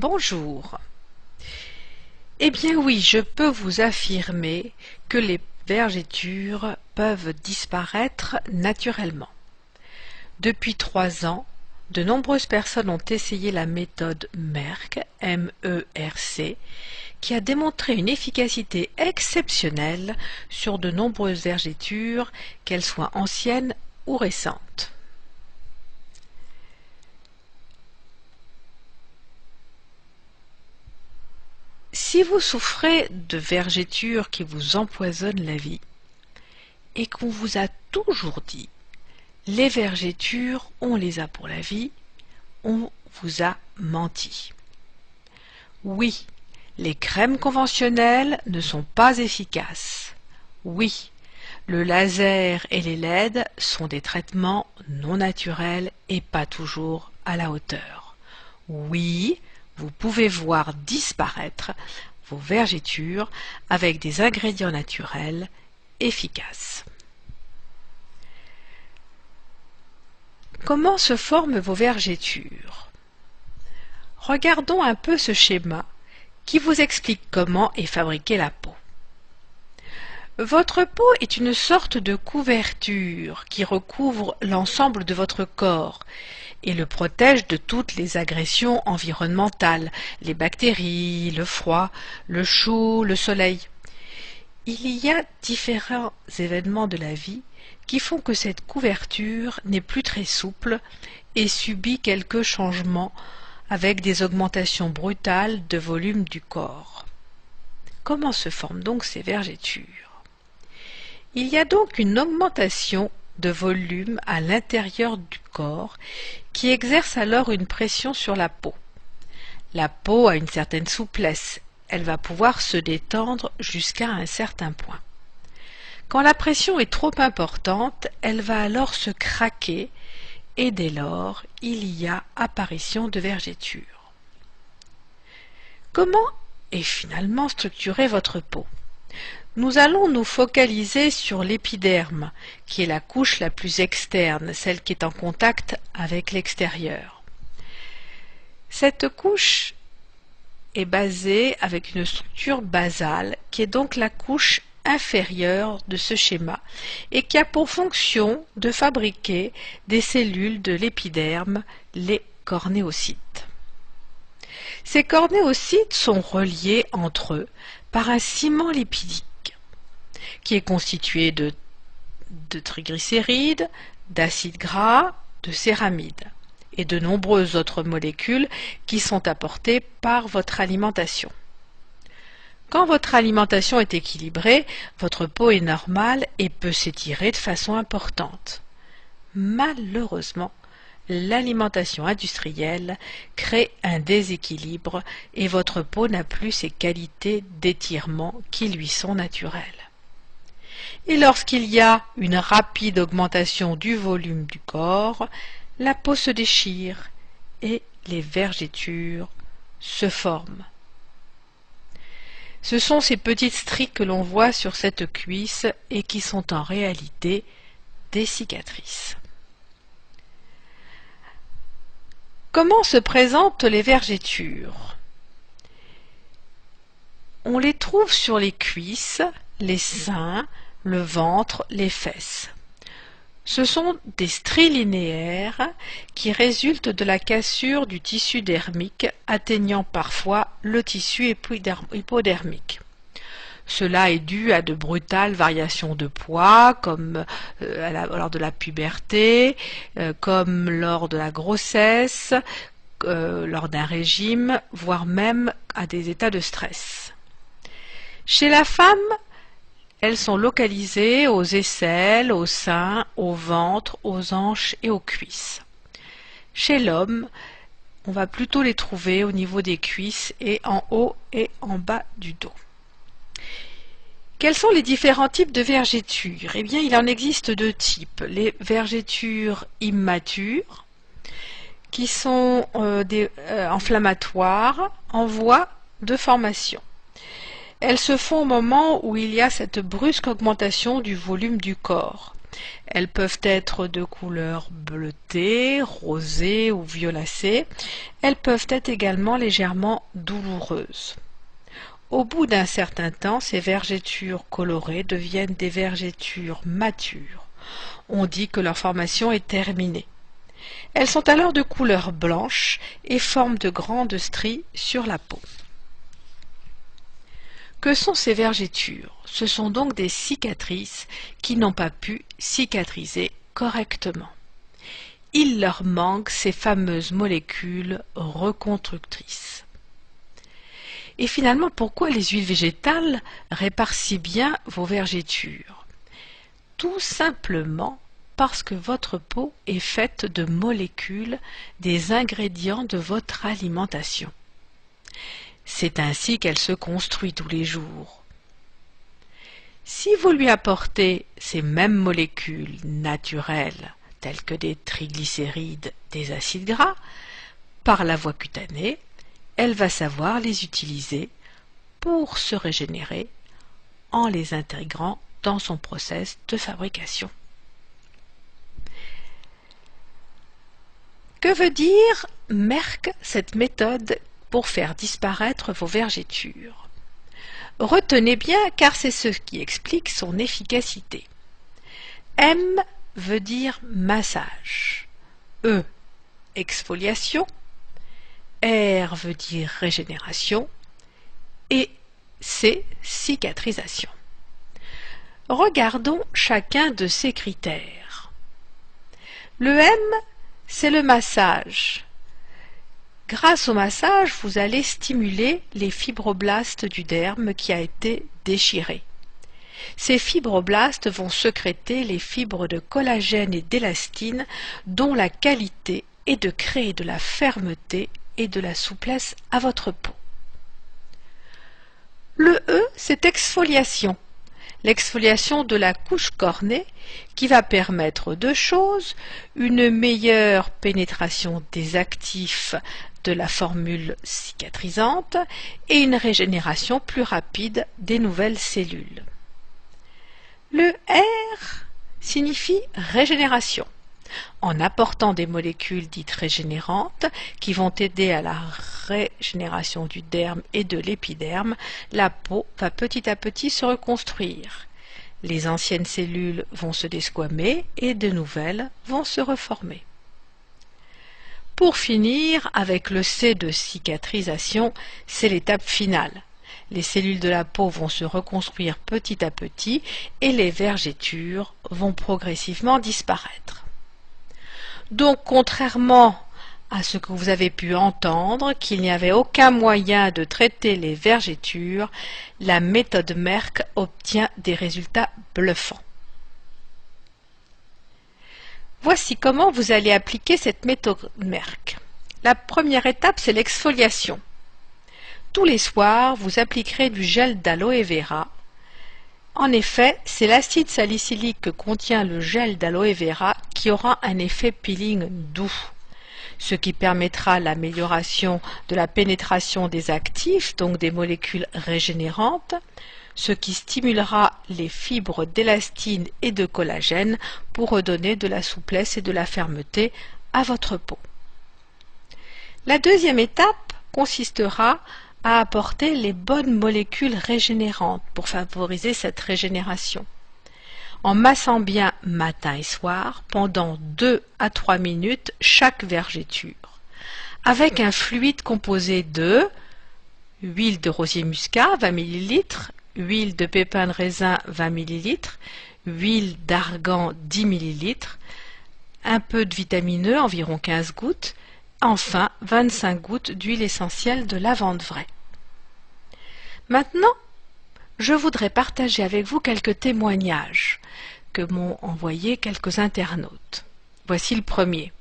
Bonjour. Eh bien oui, je peux vous affirmer que les vergetures peuvent disparaître naturellement. Depuis 3 ans, de nombreuses personnes ont essayé la méthode Merck, M-E-R-C, qui a démontré une efficacité exceptionnelle sur de nombreuses vergetures, qu'elles soient anciennes ou récentes. Si vous souffrez de vergetures qui vous empoisonnent la vie et qu'on vous a toujours dit les vergetures, on les a pour la vie, on vous a menti. Oui, les crèmes conventionnelles ne sont pas efficaces. Oui, le laser et les LED sont des traitements non naturels et pas toujours à la hauteur. Oui, vous pouvez voir disparaître vos vergetures avec des ingrédients naturels efficaces. Comment se forment vos vergetures? Regardons un peu ce schéma qui vous explique comment est fabriquée la peau. Votre peau est une sorte de couverture qui recouvre l'ensemble de votre corps et le protège de toutes les agressions environnementales, les bactéries, le froid, le chaud, le soleil. Il y a différents événements de la vie qui font que cette couverture n'est plus très souple et subit quelques changements avec des augmentations brutales de volume du corps. Comment se forment donc ces vergetures? Il y a donc une augmentation de volume à l'intérieur du corps qui exerce alors une pression sur la peau. La peau a une certaine souplesse, elle va pouvoir se détendre jusqu'à un certain point. Quand la pression est trop importante, elle va alors se craquer et dès lors, il y a apparition de vergetures. Comment est finalement structurée votre peau? Nous allons nous focaliser sur l'épiderme, qui est la couche la plus externe, celle qui est en contact avec l'extérieur. Cette couche est basée avec une structure basale, qui est donc la couche inférieure de ce schéma, et qui a pour fonction de fabriquer des cellules de l'épiderme, les cornéocytes. Ces cornéocytes sont reliés entre eux par un ciment lipidique, qui est constitué de triglycérides, d'acides gras, de céramides et de nombreuses autres molécules qui sont apportées par votre alimentation. Quand votre alimentation est équilibrée, votre peau est normale et peut s'étirer de façon importante. Malheureusement, l'alimentation industrielle crée un déséquilibre et votre peau n'a plus ces qualités d'étirement qui lui sont naturelles. Et lorsqu'il y a une rapide augmentation du volume du corps, la peau se déchire et les vergetures se forment. Ce sont ces petites stries que l'on voit sur cette cuisse et qui sont en réalité des cicatrices. Comment se présentent les vergetures? On les trouve sur les cuisses, les seins, le ventre, les fesses. Ce sont des stries linéaires qui résultent de la cassure du tissu dermique, atteignant parfois le tissu hypodermique. Cela est dû à de brutales variations de poids, comme lors de la puberté, comme lors de la grossesse, lors d'un régime, voire même à des états de stress. Chez la femme, elles sont localisées aux aisselles, aux seins, au ventre, aux hanches et aux cuisses. Chez l'homme, on va plutôt les trouver au niveau des cuisses et en haut et en bas du dos. Quels sont les différents types de vergetures? Eh bien, il en existe 2 types. Les vergetures immatures, qui sont inflammatoires, en voie de formation. Elles se font au moment où il y a cette brusque augmentation du volume du corps. Elles peuvent être de couleur bleutée, rosée ou violacée. Elles peuvent être également légèrement douloureuses. Au bout d'un certain temps, ces vergetures colorées deviennent des vergetures matures. On dit que leur formation est terminée. Elles sont alors de couleur blanche et forment de grandes stries sur la peau. Que sont ces vergetures? Ce sont donc des cicatrices qui n'ont pas pu cicatriser correctement. Il leur manque ces fameuses molécules reconstructrices. Et finalement, pourquoi les huiles végétales réparent si bien vos vergetures? Tout simplement parce que votre peau est faite de molécules des ingrédients de votre alimentation. C'est ainsi qu'elle se construit tous les jours. Si vous lui apportez ces mêmes molécules naturelles, telles que des triglycérides, des acides gras, par la voie cutanée, elle va savoir les utiliser pour se régénérer en les intégrant dans son process de fabrication. Que veut dire Merck, cette méthode pour faire disparaître vos vergetures? Retenez bien car c'est ce qui explique son efficacité. M veut dire massage, E exfoliation, R veut dire régénération et C cicatrisation. Regardons chacun de ces critères. Le M, c'est le massage. Grâce au massage, vous allez stimuler les fibroblastes du derme qui a été déchiré. Ces fibroblastes vont sécréter les fibres de collagène et d'élastine dont la qualité est de créer de la fermeté et de la souplesse à votre peau. Le E, c'est exfoliation. L'exfoliation de la couche cornée qui va permettre deux choses, une meilleure pénétration des actifs de la formule cicatrisante et une régénération plus rapide des nouvelles cellules. Le R signifie régénération. En apportant des molécules dites régénérantes qui vont aider à la régénération du derme et de l'épiderme, la peau va petit à petit se reconstruire. Les anciennes cellules vont se desquamer et de nouvelles vont se reformer. Pour finir, avec le C de cicatrisation, c'est l'étape finale. Les cellules de la peau vont se reconstruire petit à petit et les vergetures vont progressivement disparaître. Donc, contrairement à ce que vous avez pu entendre, qu'il n'y avait aucun moyen de traiter les vergetures, la méthode Merck obtient des résultats bluffants. Voici comment vous allez appliquer cette méthode Merck. La première étape, c'est l'exfoliation. Tous les soirs, vous appliquerez du gel d'aloe vera. En effet, c'est l'acide salicylique que contient le gel d'aloe vera qui aura un effet peeling doux, ce qui permettra l'amélioration de la pénétration des actifs, donc des molécules régénérantes, ce qui stimulera les fibres d'élastine et de collagène pour redonner de la souplesse et de la fermeté à votre peau. La deuxième étape consistera à apporter les bonnes molécules régénérantes pour favoriser cette régénération. En massant bien matin et soir pendant 2 à 3 minutes chaque vergeture, avec un fluide composé de huile de rosier muscat 20 ml, huile de pépins de raisin 20 ml, huile d'argan 10 ml, un peu de vitamine E, environ 15 gouttes, enfin 25 gouttes d'huile essentielle de lavande vraie. Maintenant, je voudrais partager avec vous quelques témoignages que m'ont envoyé quelques internautes. Voici le premier.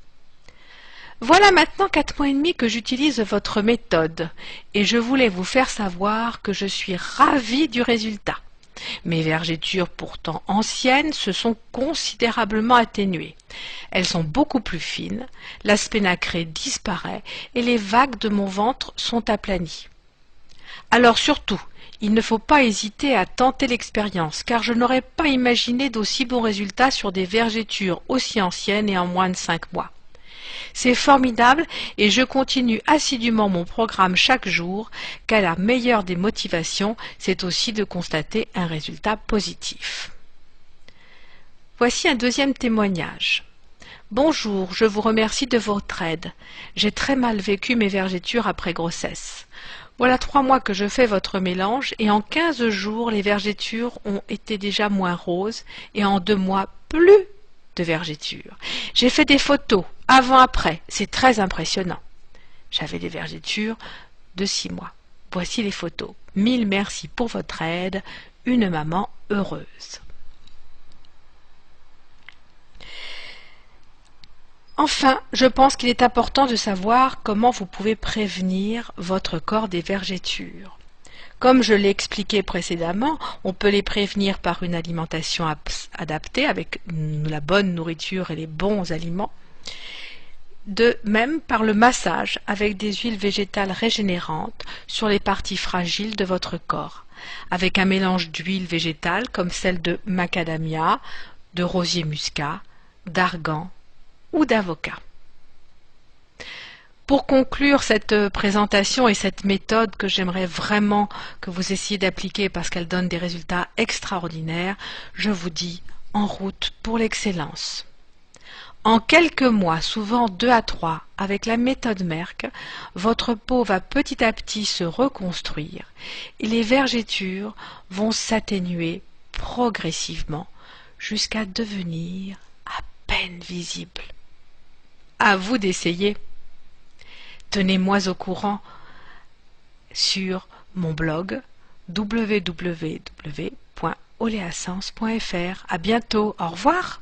Voilà maintenant 4 mois et demi que j'utilise votre méthode et je voulais vous faire savoir que je suis ravie du résultat. Mes vergetures pourtant anciennes se sont considérablement atténuées. Elles sont beaucoup plus fines, l'aspect nacré disparaît et les vagues de mon ventre sont aplanies. Alors surtout, il ne faut pas hésiter à tenter l'expérience, car je n'aurais pas imaginé d'aussi bons résultats sur des vergétures aussi anciennes et en moins de 5 mois. C'est formidable et je continue assidûment mon programme chaque jour, car la meilleure des motivations, c'est aussi de constater un résultat positif. Voici un deuxième témoignage. Bonjour, je vous remercie de votre aide. J'ai très mal vécu mes vergétures après grossesse. Voilà 3 mois que je fais votre mélange et en 15 jours, les vergétures ont été déjà moins roses et en 2 mois, plus de vergétures. J'ai fait des photos, avant-après, c'est très impressionnant. J'avais des vergétures de 6 mois. Voici les photos. 1000 merci pour votre aide, une maman heureuse. Enfin, je pense qu'il est important de savoir comment vous pouvez prévenir votre corps des vergétures. Comme je l'ai expliqué précédemment, on peut les prévenir par une alimentation adaptée avec la bonne nourriture et les bons aliments. De même par le massage avec des huiles végétales régénérantes sur les parties fragiles de votre corps, avec un mélange d'huiles végétales comme celle de macadamia, de rosier muscat, d'argan ou d'avocat. Pour conclure cette présentation et cette méthode que j'aimerais vraiment que vous essayiez d'appliquer parce qu'elle donne des résultats extraordinaires, je vous dis en route pour l'excellence. En quelques mois, souvent 2 à 3, avec la méthode Merck, votre peau va petit à petit se reconstruire et les vergétures vont s'atténuer progressivement jusqu'à devenir à peine visibles. À vous d'essayer. Tenez-moi au courant sur mon blog www.oleasens.fr. À bientôt. Au revoir.